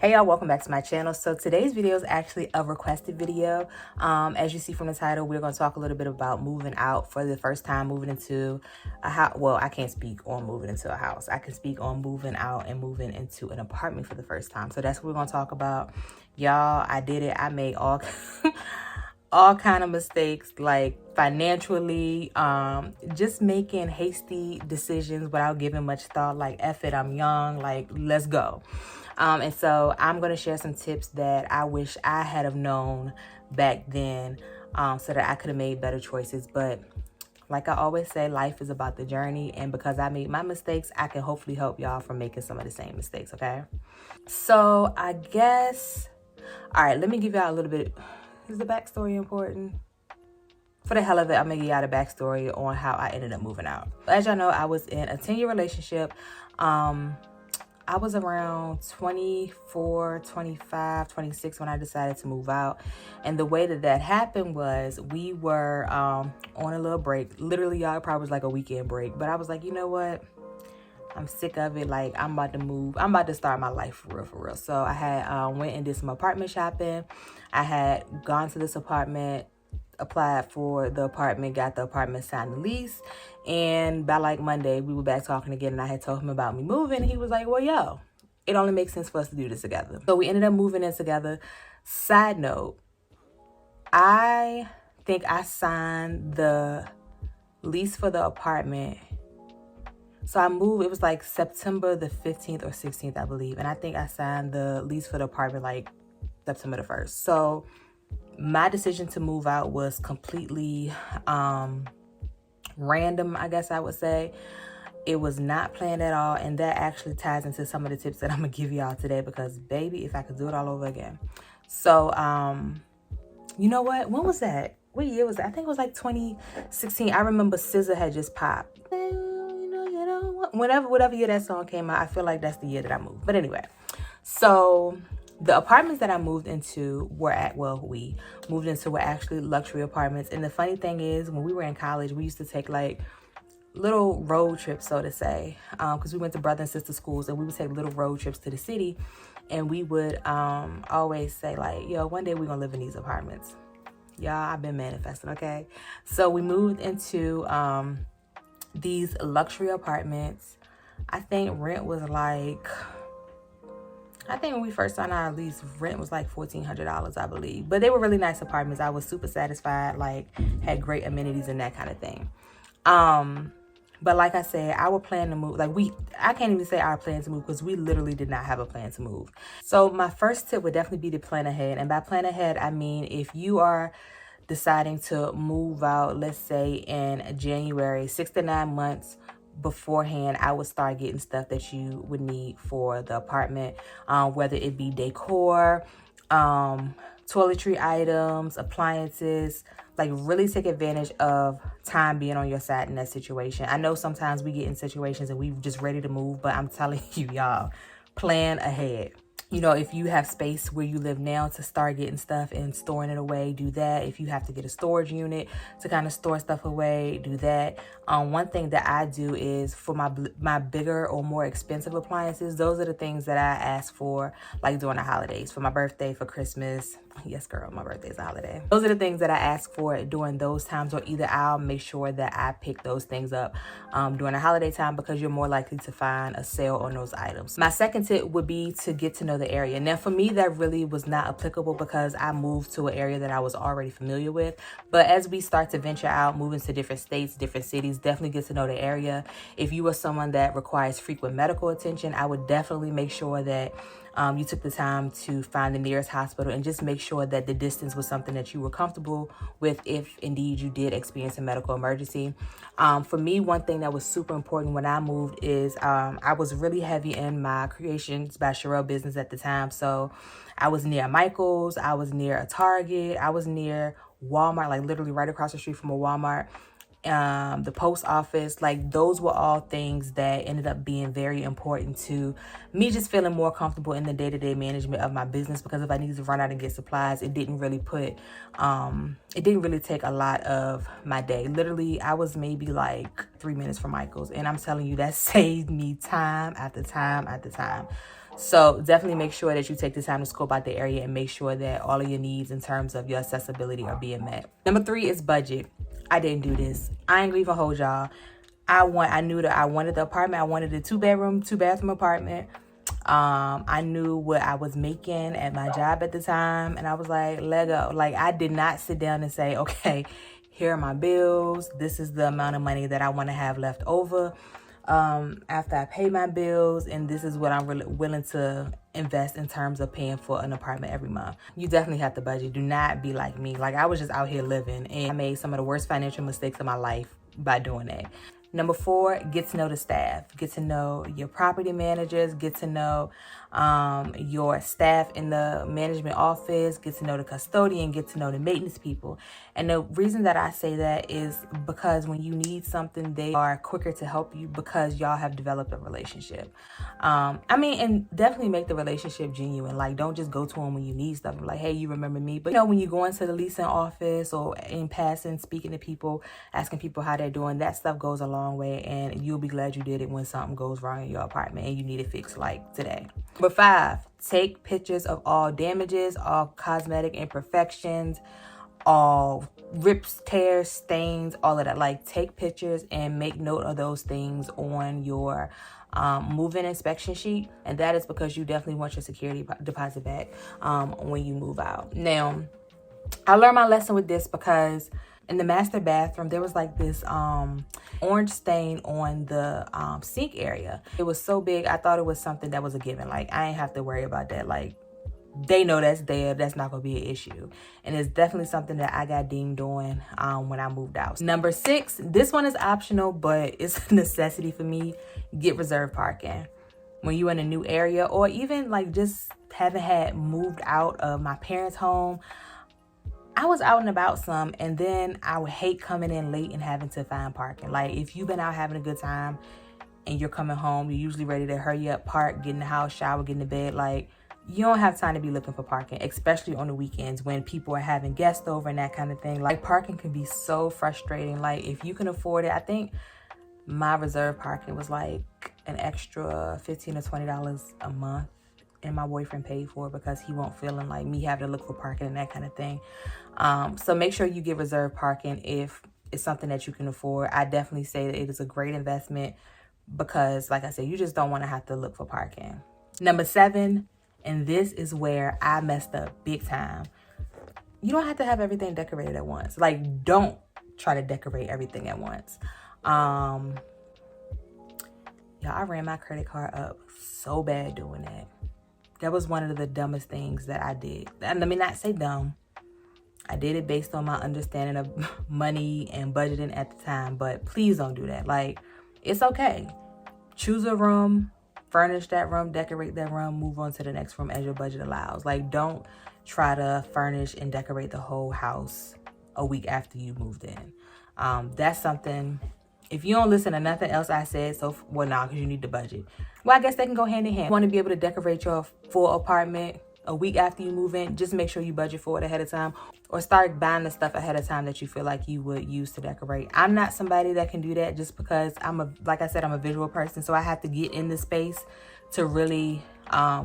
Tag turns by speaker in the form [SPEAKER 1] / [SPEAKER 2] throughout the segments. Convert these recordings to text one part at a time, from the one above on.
[SPEAKER 1] Hey y'all, welcome back to my channel. So today's video is actually a requested video. As you see from the title, we're going to talk a little bit about moving out for the first time, moving into a house. Well, I can't speak on moving into a house. I can speak on moving out and moving into an apartment for the first time. So that's what we're going to talk about. Y'all, I did it. I made all kind of mistakes, like financially, just making hasty decisions without giving much thought, like F it, I'm young, like let's go. And so I'm going to share some tips that I wish I had have known back then, so that I could have made better choices. But like I always say, life is about the journey. And because I made my mistakes, I can hopefully help y'all from making some of the same mistakes, okay? So I guess, all right, let me give y'all a little bit. Is the backstory important? For the hell of it, I'm gonna give y'all the backstory on how I ended up moving out. As y'all know, I was in a 10-year relationship. I was around 24, 25, 26 when I decided to move out. And the way that happened was we were on a little break. Literally, y'all, it probably was like a weekend break. But I was like, you know what? I'm sick of it. Like, I'm about to move. I'm about to start my life for real. So I had went and did some apartment shopping. I had gone to this apartment, applied for the apartment, got the apartment, signed the lease. And by like Monday, we were back talking again, and I had told him about me moving. And he was like, well, yo, it only makes sense for us to do this together. So we ended up moving in together. Side note, I think I signed the lease for the apartment. So I moved, it was like September the 15th or 16th, I believe. And I think I signed the lease for the apartment like September the 1st. So my decision to move out was completely random, I guess I would say. It was not planned at all. And that actually ties into some of the tips that I'm going to give y'all today, because baby, if I could do it all over again. So, you know what? When was that? What year was that? I think it was like 2016. I remember SZA had just popped. Whatever year that song came out, I feel like that's the year that I moved. But anyway, so the apartments that I moved into were we moved into were actually luxury apartments. And the funny thing is, when we were in college, we used to take like little road trips, so to say, because we went to brother and sister schools, and we would take little road trips to the city. And we would always say like, yo, one day we're gonna live in these apartments. Y'all, I've been manifesting, okay? So we moved into these luxury apartments. I think rent was like, I think when we first signed our lease, rent was like $1,400, I believe. But they were really nice apartments. I was super satisfied, like had great amenities and that kind of thing. But like I said, our plan to move, I can't even say our plan to move, because we literally did not have a plan to move. So my first tip would definitely be to plan ahead. And by plan ahead, I mean, if you are deciding to move out, let's say in January, 6 to 9 months beforehand, I would start getting stuff that you would need for the apartment, whether it be decor, toiletry items, appliances. Like, really take advantage of time being on your side in that situation. I know sometimes we get in situations and we just ready to move, but I'm telling you, y'all, plan ahead. You know, if you have space where you live now to start getting stuff and storing it away, do that. If you have to get a storage unit to kind of store stuff away, do that. One thing that I do is for my bigger or more expensive appliances, those are the things that I ask for, like during the holidays, for my birthday, for Christmas. Yes, girl, my birthday is a holiday. Those are the things that I ask for during those times, or either I'll make sure that I pick those things up during the holiday time, because you're more likely to find a sale on those items. My second tip would be to get to know the area. Now, for me, that really was not applicable because I moved to an area that I was already familiar with. But as we start to venture out, moving to different states, different cities, definitely get to know the area. If you are someone that requires frequent medical attention, I would definitely make sure that you took the time to find the nearest hospital, and just make sure that the distance was something that you were comfortable with if indeed you did experience a medical emergency. For me, one thing that was super important when I moved is I was really heavy in my Creations by Sherelle business at the time. So I was near Michael's, I was near a Target, I was near Walmart, like literally right across the street from a Walmart. The post office, like those were all things that ended up being very important to me, just feeling more comfortable in the day-to-day management of my business, because if I needed to run out and get supplies, it didn't really take a lot of my day. Literally, I was maybe like 3 minutes from Michael's, and I'm telling you, that saved me time after time after time. So definitely make sure that you take the time to scope out the area and make sure that all of your needs in terms of your accessibility are being met. Number 3 is budget. I didn't do this. I ain't gonna even hold y'all. I knew that I wanted the apartment. I wanted a 2-bedroom, 2-bathroom apartment. I knew what I was making at my job at the time, and I was like, let go. Like, I did not sit down and say, okay, here are my bills. This is the amount of money that I want to have left over after I pay my bills, and this is what I'm really willing to invest in terms of paying for an apartment every month. You definitely have to budget. Do not be like me. Like, I was just out here living, and I made some of the worst financial mistakes of my life by doing that. Number 4, get to know the staff. Get to know your property managers. Get to know your staff in the management office. Get to know the custodian. Get to know the maintenance people. And the reason that I say that is because when you need something, they are quicker to help you because y'all have developed a relationship. And definitely make the relationship genuine. Like, don't just go to them when you need stuff. Like, hey, you remember me? But when you go into the leasing office or in passing, speaking to people, asking people how they're doing, that stuff goes a long way, and you'll be glad you did it when something goes wrong in your apartment and you need it fixed, like today. Number 5, take pictures of all damages, all cosmetic imperfections, all rips, tears, stains, all of that. Like, take pictures and make note of those things on your move-in inspection sheet, and that is because you definitely want your security deposit back when you move out. Now, I learned my lesson with this because in the master bathroom, there was like this orange stain on the sink area. It was so big, I thought it was something that was a given. Like, I ain't have to worry about that. Like, they know that's there. That's not going to be an issue. And it's definitely something that I got dinged on when I moved out. Number 6, this one is optional, but it's a necessity for me. Get reserved parking. When you're in a new area, or even like just haven't had moved out of my parents' home, I was out and about some, and then I would hate coming in late and having to find parking. Like, if you've been out having a good time and you're coming home, you're usually ready to hurry up, park, get in the house, shower, get in the bed. Like, you don't have time to be looking for parking, especially on the weekends when people are having guests over and that kind of thing. Like, parking can be so frustrating. Like, if you can afford it, I think my reserve parking was like an extra $15 or $20 a month. And my boyfriend paid for it because he won't feeling like me having to look for parking and that kind of thing. So make sure you get reserved parking if it's something that you can afford. I definitely say that it is a great investment because, like I said, you just don't want to have to look for parking. Number 7, and this is where I messed up big time. You don't have to have everything decorated at once. Like, don't try to decorate everything at once. Y'all, I ran my credit card up so bad doing that. That was one of the dumbest things that I did. And let me not say dumb. I did it based on my understanding of money and budgeting at the time. But please don't do that. Like, it's okay. Choose a room, furnish that room, decorate that room, move on to the next room as your budget allows. Like, don't try to furnish and decorate the whole house a week after you moved in. That's something, if you don't listen to nothing else I said, because you need the budget. Well, I guess they can go hand in hand. You want to be able to decorate your full apartment a week after you move in, just make sure you budget for it ahead of time, or start buying the stuff ahead of time that you feel like you would use to decorate. I'm not somebody that can do that just because like I said, I'm a visual person. So I have to get in the space to really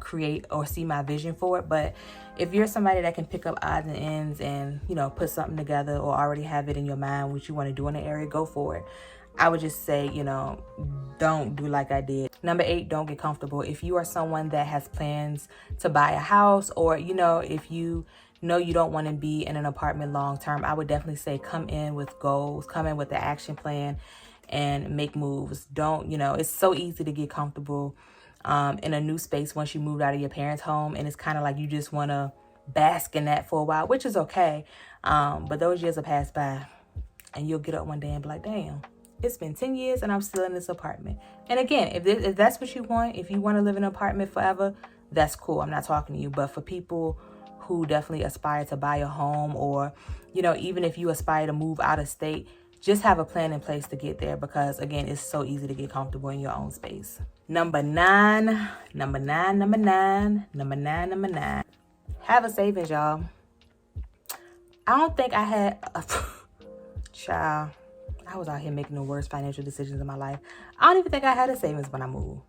[SPEAKER 1] create or see my vision for it. But if you're somebody that can pick up odds and ends and, put something together or already have it in your mind what you want to do in the area, go for it. I would just say, don't do like I did. Number 8, don't get comfortable. If you are someone that has plans to buy a house, or, if you know you don't want to be in an apartment long term, I would definitely say come in with goals, come in with the action plan and make moves. Don't, it's so easy to get comfortable in a new space once you moved out of your parents' home. And it's kind of like you just want to bask in that for a while, which is okay. But those years will pass by and you'll get up one day and be like, damn. It's been 10 years and I'm still in this apartment. And again, if that's what you want, if you want to live in an apartment forever, that's cool. I'm not talking to you. But for people who definitely aspire to buy a home, or, even if you aspire to move out of state, just have a plan in place to get there, because again, it's so easy to get comfortable in your own space. Number nine. Have a savings, y'all. I don't think I had a child. I was out here making the worst financial decisions in my life. I don't even think I had a savings when I moved.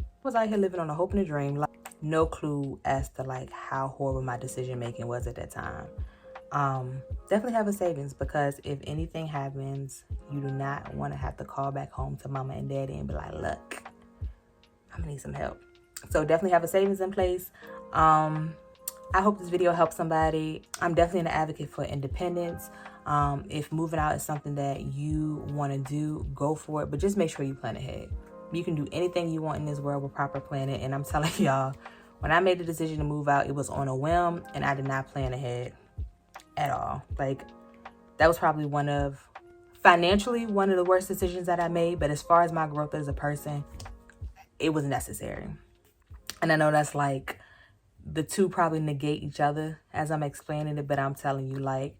[SPEAKER 1] I was out here living on a hope and a dream. Like, no clue as to like how horrible my decision making was at that time. Definitely have a savings, because if anything happens, you do not want to have to call back home to mama and daddy and be like, look, I'm gonna need some help. So definitely have a savings in place. I hope this video helps somebody. I'm definitely an advocate for independence. If moving out is something that you want to do, go for it, but just make sure you plan ahead. You can do anything you want in this world with proper planning, and I'm telling y'all, when I made the decision to move out, it was on a whim, and I did not plan ahead at all. Like, that was probably financially one of the worst decisions that I made, but as far as my growth as a person, it was necessary. And I know that's like, the two probably negate each other as I'm explaining it, but I'm telling you, like,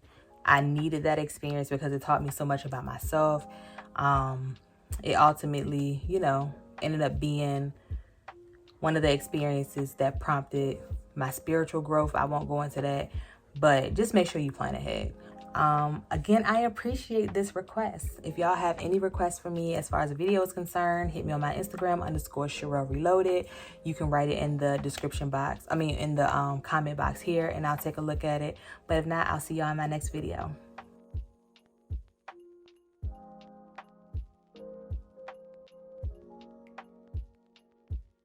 [SPEAKER 1] I needed that experience because it taught me so much about myself. It ultimately, you know, ended up being one of the experiences that prompted my spiritual growth. I won't go into that, but just make sure you plan ahead. Again, I appreciate this request. If y'all have any requests for me as far as the video is concerned, hit me on my Instagram _Sherelle Reloaded. You can write it in the description box. In the comment box here, and I'll take a look at it. But if not, I'll see y'all in my next video.